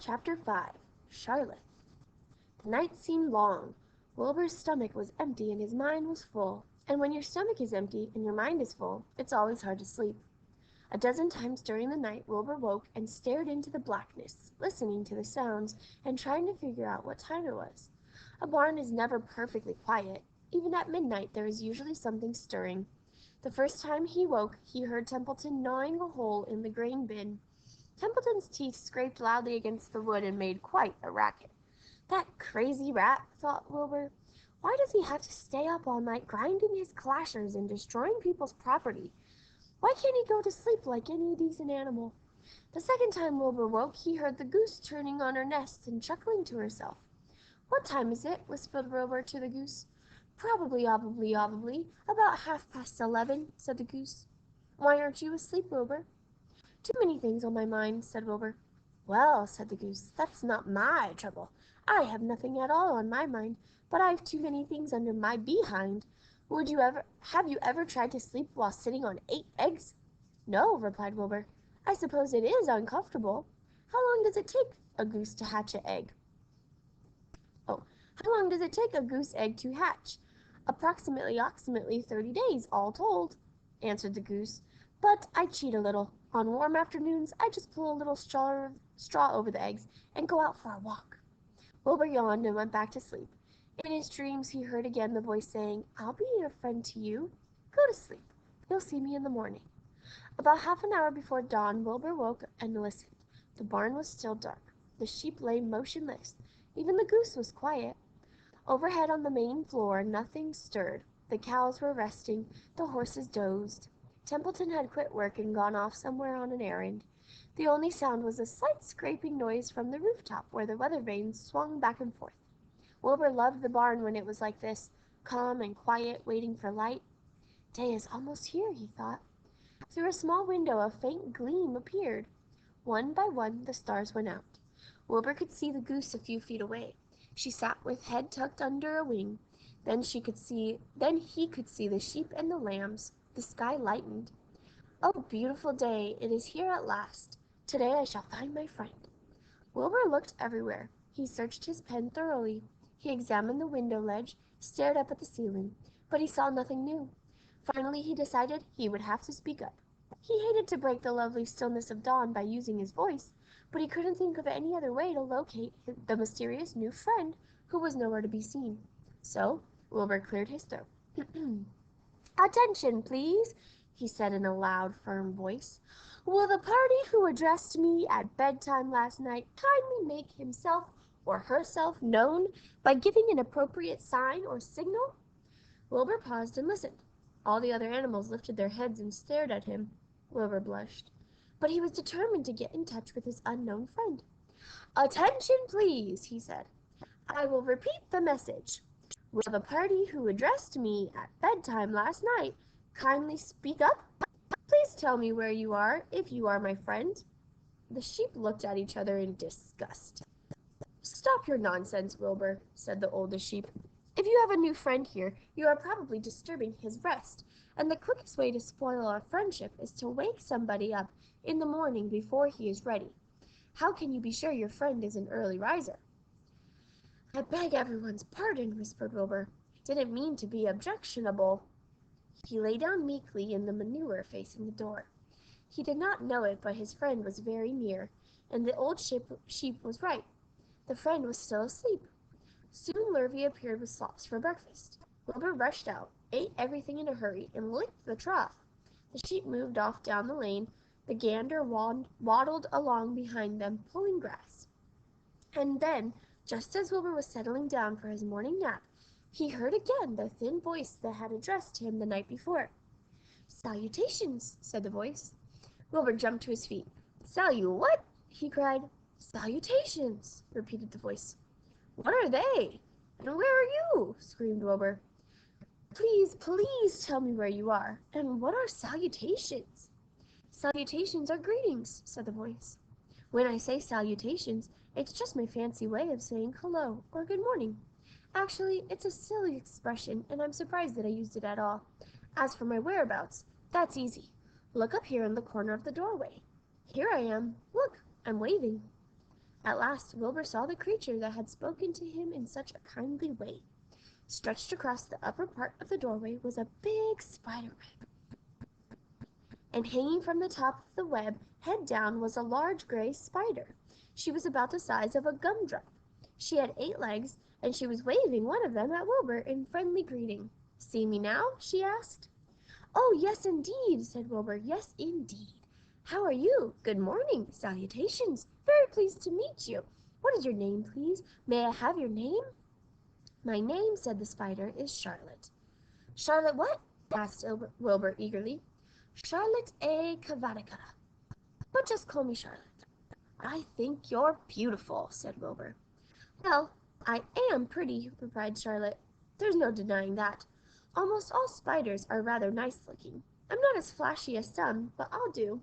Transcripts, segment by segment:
Chapter 5. Charlotte. The night seemed long. Wilbur's stomach was empty and his mind was full. And when your stomach is empty and your mind is full, it's always hard to sleep. A dozen times during the night Wilbur woke and stared into the blackness, listening to the sounds and trying to figure out what time it was. A barn is never perfectly quiet. Even at midnight there is usually something stirring. The first time he woke he heard Templeton gnawing a hole in the grain bin. Templeton's teeth scraped loudly against the wood and made quite a racket. That crazy rat, thought Wilbur. Why does he have to stay up all night grinding his clashers and destroying people's property? Why can't he go to sleep like any decent animal? The second time Wilbur woke he heard the goose turning on her nest and chuckling to herself. What time is it? Whispered Wilbur to the goose. Probably, about 11:30, said the goose. Why aren't you asleep, Wilbur? Too many things on my mind, said Wilbur. Well, said the goose, that's not my trouble. I have nothing at all on my mind, but I've too many things under my behind. Have you ever tried to sleep while sitting on 8 eggs? No, replied Wilbur. I suppose it is uncomfortable. How long does it take a goose to hatch an egg? Oh, how long does it take a goose egg to hatch? Approximately 30 days, all told, answered the goose. But I cheat a little. On warm afternoons, I just pull a little straw over the eggs and go out for a walk. Wilbur yawned and went back to sleep. In his dreams, he heard again the voice saying, I'll be a friend to you. Go to sleep. You'll see me in the morning. About half an hour before dawn, Wilbur woke and listened. The barn was still dark. The sheep lay motionless. Even the goose was quiet. Overhead on the main floor, nothing stirred. The cows were resting. The horses dozed. Templeton had quit work and gone off somewhere on an errand. The only sound was a slight scraping noise from the rooftop where the weather vanes swung back and forth. Wilbur loved the barn when it was like this, calm and quiet, waiting for light. Day is almost here, he thought. Through a small window a faint gleam appeared. One by one the stars went out. Wilbur could see the goose a few feet away. She sat with head tucked under a wing. Then he could see the sheep and the lambs. The sky lightened. Oh, beautiful day! It is here at last. Today I shall find my friend. Wilbur looked everywhere. He searched his pen thoroughly. He examined the window ledge, stared up at the ceiling, but he saw nothing new. Finally he decided he would have to speak up. He hated to break the lovely stillness of dawn by using his voice, but he couldn't think of any other way to locate the mysterious new friend who was nowhere to be seen. So Wilbur cleared his throat. Attention, please, he said in a loud, firm voice. Will the party who addressed me at bedtime last night kindly make himself or herself known by giving an appropriate sign or signal? Wilbur paused and listened. All the other animals lifted their heads and stared at him. Wilbur blushed, but he was determined to get in touch with his unknown friend. Attention, please, he said. I will repeat the message. Will the party who addressed me at bedtime last night kindly speak up? Please tell me where you are, if you are my friend. The sheep looked at each other in disgust. Stop your nonsense, Wilbur, said the oldest sheep. If you have a new friend here, you are probably disturbing his rest, and the quickest way to spoil a friendship is to wake somebody up in the morning before he is ready. How can you be sure your friend is an early riser? I beg everyone's pardon, whispered Wilbur. I didn't mean to be objectionable. He lay down meekly in the manure facing the door. He did not know it, but his friend was very near, and the old sheep was right. The friend was still asleep. Soon Lurvy appeared with slops for breakfast. Wilbur rushed out, ate everything in a hurry, and licked the trough. The sheep moved off down the lane. The gander waddled along behind them, pulling grass. And then, just as Wilbur was settling down for his morning nap, he heard again the thin voice that had addressed him the night before. Salutations, said the voice. Wilbur jumped to his feet. What? He cried. Salutations, repeated the voice. What are they? And where are you? Screamed Wilbur. Please tell me where you are. And what are salutations? Salutations are greetings, said the voice. When I say salutations, it's just my fancy way of saying hello or good morning. Actually, it's a silly expression, and I'm surprised that I used it at all. As for my whereabouts, that's easy. Look up here in the corner of the doorway. Here I am. Look, I'm waving. At last Wilbur saw the creature that had spoken to him in such a kindly way. Stretched across the upper part of the doorway was a big spider web, and hanging from the top of the web, head down, was a large gray spider. She was about the size of a gumdrop. She had 8 legs, and she was waving one of them at Wilbur in friendly greeting. "See me now?" she asked. "Oh, yes, indeed," said Wilbur. "Yes, indeed. How are you? Good morning. Salutations. Very pleased to meet you. What is your name, please? May I have your name?" "My name," said the spider, "is Charlotte." "Charlotte what?" asked Wilbur eagerly. "Charlotte A. Cavanica. But just call me Charlotte." "I think you're beautiful," said Wilbur. "Well, I am pretty," replied Charlotte. "There's no denying that. Almost all spiders are rather nice looking. I'm not as flashy as some, but I'll do.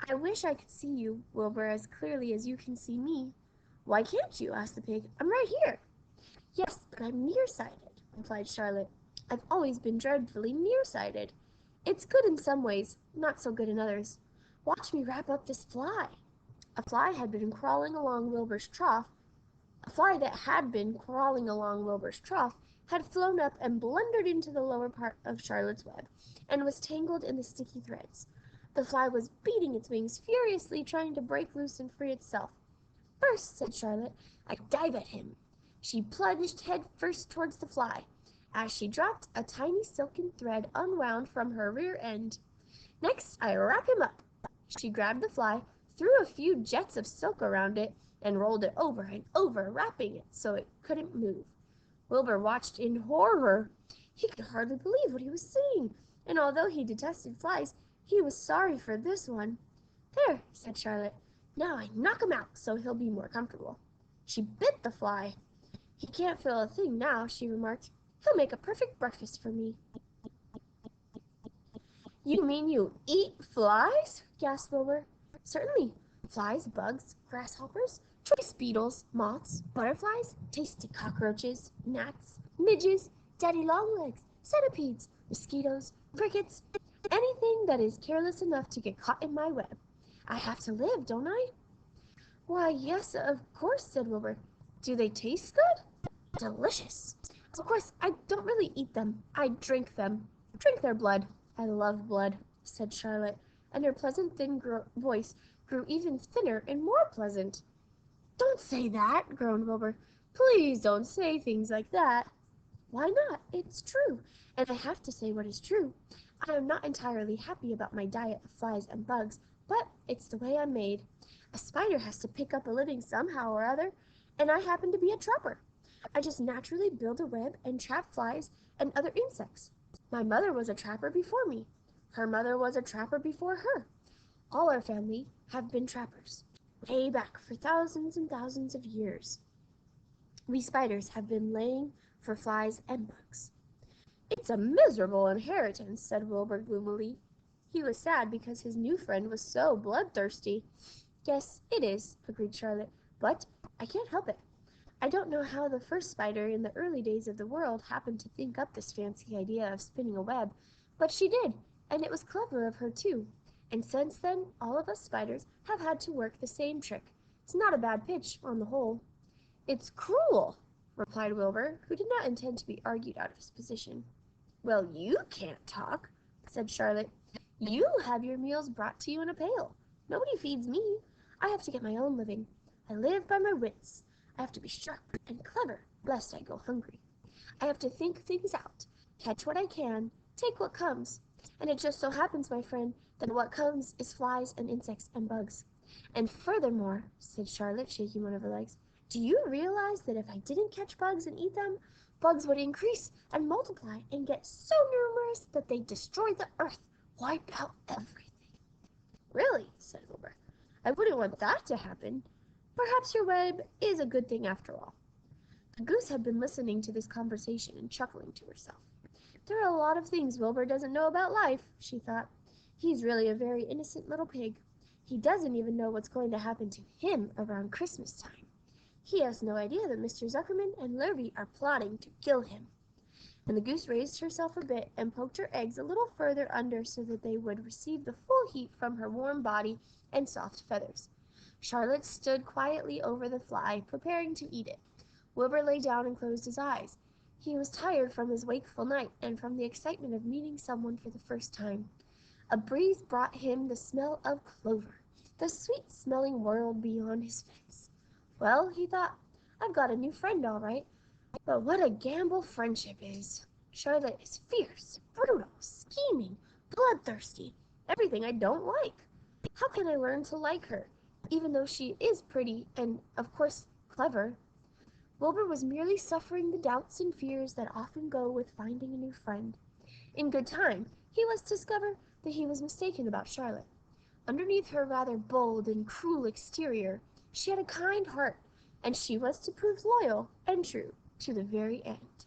I wish I could see you, Wilbur, as clearly as you can see me." "Why can't you?" asked the pig. "I'm right here." "Yes, but I'm nearsighted," replied Charlotte. "I've always been dreadfully nearsighted. It's good in some ways, not so good in others. Watch me wrap up this fly." A fly had been crawling along Wilbur's trough. A fly that had been crawling along Wilbur's trough had flown up and blundered into the lower part of Charlotte's web, and was tangled in the sticky threads. The fly was beating its wings furiously, trying to break loose and free itself. "First," said Charlotte, "I dive at him." She plunged head first towards the fly. As she dropped, a tiny silken thread unwound from her rear end. "Next, I wrap him up." She grabbed the fly, threw a few jets of silk around it, and rolled it over and over, wrapping it so it couldn't move. Wilbur watched in horror. He could hardly believe what he was seeing, and although he detested flies, he was sorry for this one. "There," said Charlotte. "Now I knock him out so he'll be more comfortable." She bit the fly. "He can't feel a thing now," she remarked. "He'll make a perfect breakfast for me." "You mean you eat flies?" gasped Wilbur. "Certainly. Flies, bugs, grasshoppers, choice beetles, moths, butterflies, tasty cockroaches, gnats, midges, daddy-long-legs, centipedes, mosquitoes, crickets, anything that is careless enough to get caught in my web. I have to live, don't I?" "Why, yes, of course," said Wilbur. "Do they taste good?" "Delicious. Of course, I don't really eat them. I drink them. Drink their blood." "I love blood," said Charlotte, and her pleasant thin voice grew even thinner and more pleasant. "Don't say that," groaned Wilbur. "Please don't say things like that." "Why not? It's true, and I have to say what is true. I am not entirely happy about my diet of flies and bugs, but it's the way I'm made. A spider has to pick up a living somehow or other, and I happen to be a trapper. I just naturally build a web and trap flies and other insects. My mother was a trapper before me. Her mother was a trapper before her. All our family have been trappers. Way back for thousands and thousands of years, we spiders have been laying for flies and bugs." "It's a miserable inheritance," said Wilbur gloomily. He was sad because his new friend was so bloodthirsty. "Yes, it is," agreed Charlotte, "but I can't help it. I don't know how the first spider in the early days of the world happened to think up this fancy idea of spinning a web, but she did, and it was clever of her, too. And since then, all of us spiders have had to work the same trick. It's not a bad pitch, on the whole." "It's cruel," replied Wilbur, who did not intend to be argued out of his position. "Well, you can't talk," said Charlotte. "You have your meals brought to you in a pail. Nobody feeds me. I have to get my own living. I live by my wits. I have to be sharp and clever, lest I go hungry. I have to think things out, catch what I can, take what comes. And it just so happens, my friend, that what comes is flies and insects and bugs. And furthermore," said Charlotte, shaking one of her legs, "do you realize that if I didn't catch bugs and eat them, bugs would increase and multiply and get so numerous that they'd destroy the earth, wipe out everything?" "Really?" said Wilbur. "I wouldn't want that to happen. Perhaps your web is a good thing after all." The goose had been listening to this conversation and chuckling to herself. "There are a lot of things Wilbur doesn't know about life," she thought. "He's really a very innocent little pig. He doesn't even know what's going to happen to him around Christmas time. He has no idea that Mr. Zuckerman and Lurvy are plotting to kill him." And the goose raised herself a bit and poked her eggs a little further under so that they would receive the full heat from her warm body and soft feathers. Charlotte stood quietly over the fly, preparing to eat it. Wilbur lay down and closed his eyes. He was tired from his wakeful night and from the excitement of meeting someone for the first time. A breeze brought him the smell of clover, the sweet-smelling world beyond his fence. Well, he thought, I've got a new friend all right, but what a gamble friendship is. Charlotte is fierce, brutal, scheming, bloodthirsty, everything I don't like. How can I learn to like her, even though she is pretty and, of course, clever? Wilbur was merely suffering the doubts and fears that often go with finding a new friend. In good time, he was to discover that he was mistaken about Charlotte. Underneath her rather bold and cruel exterior, she had a kind heart, and she was to prove loyal and true to the very end.